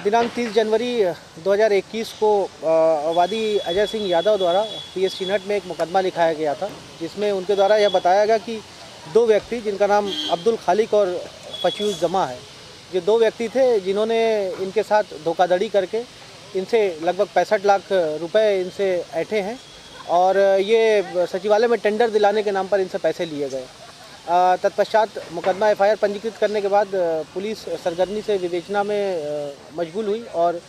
दिनांक 30 जनवरी 2021 को वादी अजय सिंह यादव द्वारा पीएस चिन्हट में एक मुकदमा लिखाया गया था, जिसमें उनके द्वारा यह बताया गया कि दो व्यक्ति जिनका नाम अब्दुल खालिक और फशयूज जमा है, ये दो व्यक्ति थे जिन्होंने इनके साथ धोखाधड़ी करके इनसे लगभग 65 लाख रुपए इनसे ऐंठे हैं और ये सचिवालय में टेंडर दिलाने के नाम पर इनसे पैसे लिए गए। तत्पश्चात मुकदमा एफआईआर पंजीकृत करने के बाद पुलिस सरगर्मी से विवेचना में मशगूल हुई और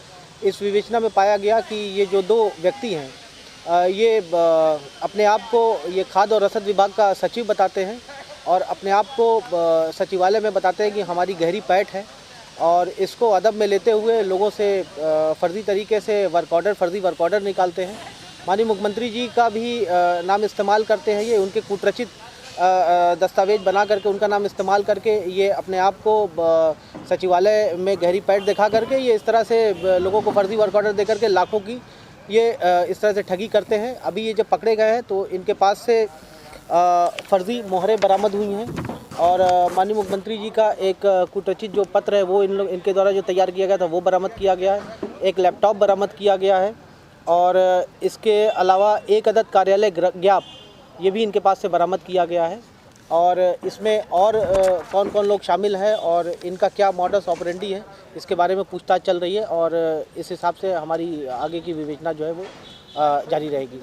इस विवेचना में पाया गया कि ये जो दो व्यक्ति हैं ये अपने आप को ये खाद्य और रसद विभाग का सचिव बताते हैं और अपने आप को सचिवालय में बताते हैं कि हमारी गहरी पैठ है और इसको अदब में लेते हुए लोगों से फर्जी तरीके से फर्जी वर्क ऑर्डर निकालते हैं। माननीय मुख्यमंत्री जी का भी नाम इस्तेमाल करते हैं, ये उनके कूटरचित दस्तावेज बना करके उनका नाम इस्तेमाल करके ये अपने आप को सचिवालय में गहरी पैठ दिखा करके ये इस तरह से लोगों को फर्जी वर्क ऑर्डर दे करके लाखों की ये इस तरह से ठगी करते हैं। अभी ये जब पकड़े गए हैं तो इनके पास से फर्जी मोहरें बरामद हुई हैं और माननीय मुख्यमंत्री जी का एक कूटरचित जो पत्र है वो इनके द्वारा जो तैयार किया गया था वो बरामद किया गया है। एक लैपटॉप बरामद किया गया है और इसके अलावा एक अदद कार्यालय ज्ञाप ये भी इनके पास से बरामद किया गया है और इसमें और कौन कौन लोग शामिल हैं और इनका क्या मॉडस ऑपरेंडी है इसके बारे में पूछताछ चल रही है और इस हिसाब से हमारी आगे की विवेचना जो है वो जारी रहेगी।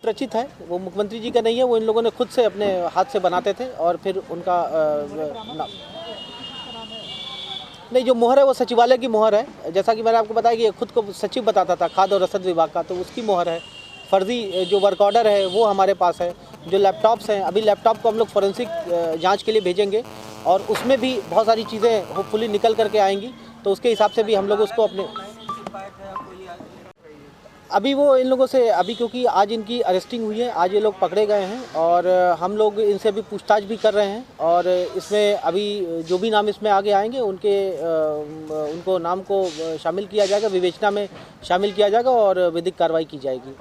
प्रचित है वो मुख्यमंत्री जी का नहीं है, वो इन लोगों ने खुद से अपने हाथ से बनाते थे और फिर उनका नहीं, जो मोहर है वो सचिवालय की मोहर है। जैसा कि मैंने आपको बताया कि ये खुद को सचिव बताता था खाद्य और रसद विभाग का, तो उसकी मोहर है। फर्जी जो वर्क ऑर्डर है वो हमारे पास है। जो लैपटॉप्स हैं, अभी लैपटॉप को हम लोग फोरेंसिक जांच के लिए भेजेंगे और उसमें भी बहुत सारी चीज़ें होपफुली निकल करके आएंगी, तो उसके हिसाब से भी हम लोग उसको अपने अभी वो इन लोगों से अभी क्योंकि आज इनकी अरेस्टिंग हुई है, आज ये लोग पकड़े गए हैं और हम लोग इनसे अभी पूछताछ भी कर रहे हैं और इसमें अभी जो भी नाम इसमें आगे आएंगे उनको नाम को शामिल किया जाएगा, विवेचना में शामिल किया जाएगा और विधिक कार्रवाई की जाएगी।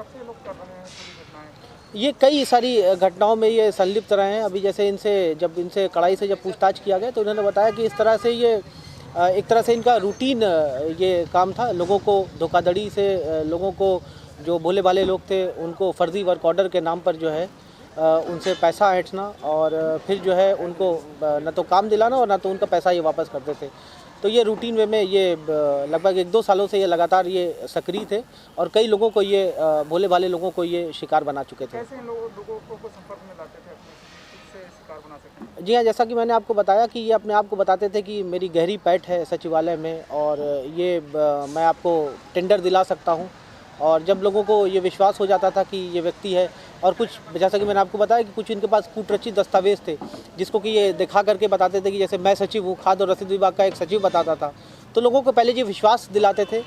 ये कई सारी घटनाओं में ये संलिप्त रहे हैं। अभी जैसे इनसे कड़ाई से जब पूछताछ किया गया तो इन्होंने बताया कि इस तरह से ये एक तरह से इनका रूटीन ये काम था, लोगों को धोखाधड़ी से, लोगों को जो भोले भाले लोग थे उनको फर्जी वर्क ऑर्डर के नाम पर जो है उनसे पैसा ऐंठना और फिर जो है उनको न तो काम दिलाना और न तो उनका पैसा ये वापस करते थे। तो ये रूटीन वे में ये लगभग 1-2 सालों से ये लगातार ये सक्रिय थे और कई लोगों को ये भोले भाले लोगों को ये शिकार बना चुके थे। कैसे लोगों को संपर्क में लाते थे, इससे शिकार बना सकते? जी हाँ, जैसा कि मैंने आपको बताया कि ये अपने आप को बताते थे कि मेरी गहरी पैठ है सचिवालय में और ये मैं आपको टेंडर दिला सकता हूँ और जब लोगों को ये विश्वास हो जाता था कि ये व्यक्ति है और कुछ जैसा कि मैंने आपको बताया कि कुछ इनके पास कूटरचित दस्तावेज थे जिसको कि ये दिखा करके बताते थे कि जैसे मैं सचिव हूँ, खाद्य और रसद विभाग का एक सचिव बताता था, तो लोगों को पहले ये विश्वास दिलाते थे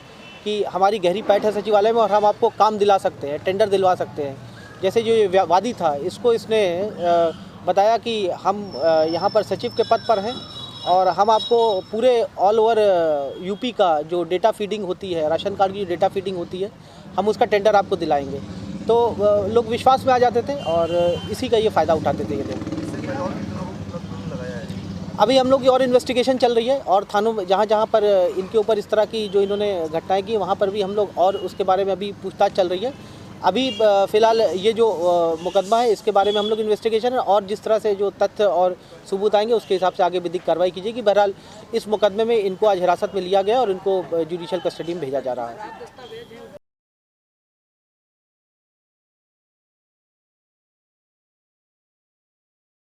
कि हमारी गहरी पैठ है सचिवालय में और हम आपको काम दिला सकते हैं, टेंडर दिलवा सकते हैं। जैसे जो ये वादी था इसको इसने बताया कि हम यहाँ पर सचिव के पद पर हैं और हम आपको पूरे ऑल ओवर यूपी का जो डेटा फीडिंग होती है, राशन कार्ड की डेटा फीडिंग होती है, हम उसका टेंडर आपको दिलाएंगे। तो लोग विश्वास में आ जाते थे और इसी का ये फ़ायदा उठाते थे ये लोग। अभी हम लोग की और इन्वेस्टिगेशन चल रही है और थानों में जहाँ पर इनके ऊपर इस तरह की जो इन्होंने घटनाएँ की वहाँ पर भी हम लोग और उसके बारे में अभी पूछताछ चल रही है। अभी फ़िलहाल ये जो मुकदमा है इसके बारे में हम लोग इन्वेस्टिगेशन है और जिस तरह से जो तथ्य और सबूत आएंगे उसके हिसाब से आगे विधिक कार्रवाई की जाएगी। बहरहाल इस मुकदमे में इनको आज हिरासत में लिया गया और इनको जुडिशियल कस्टडी में भेजा जा रहा है।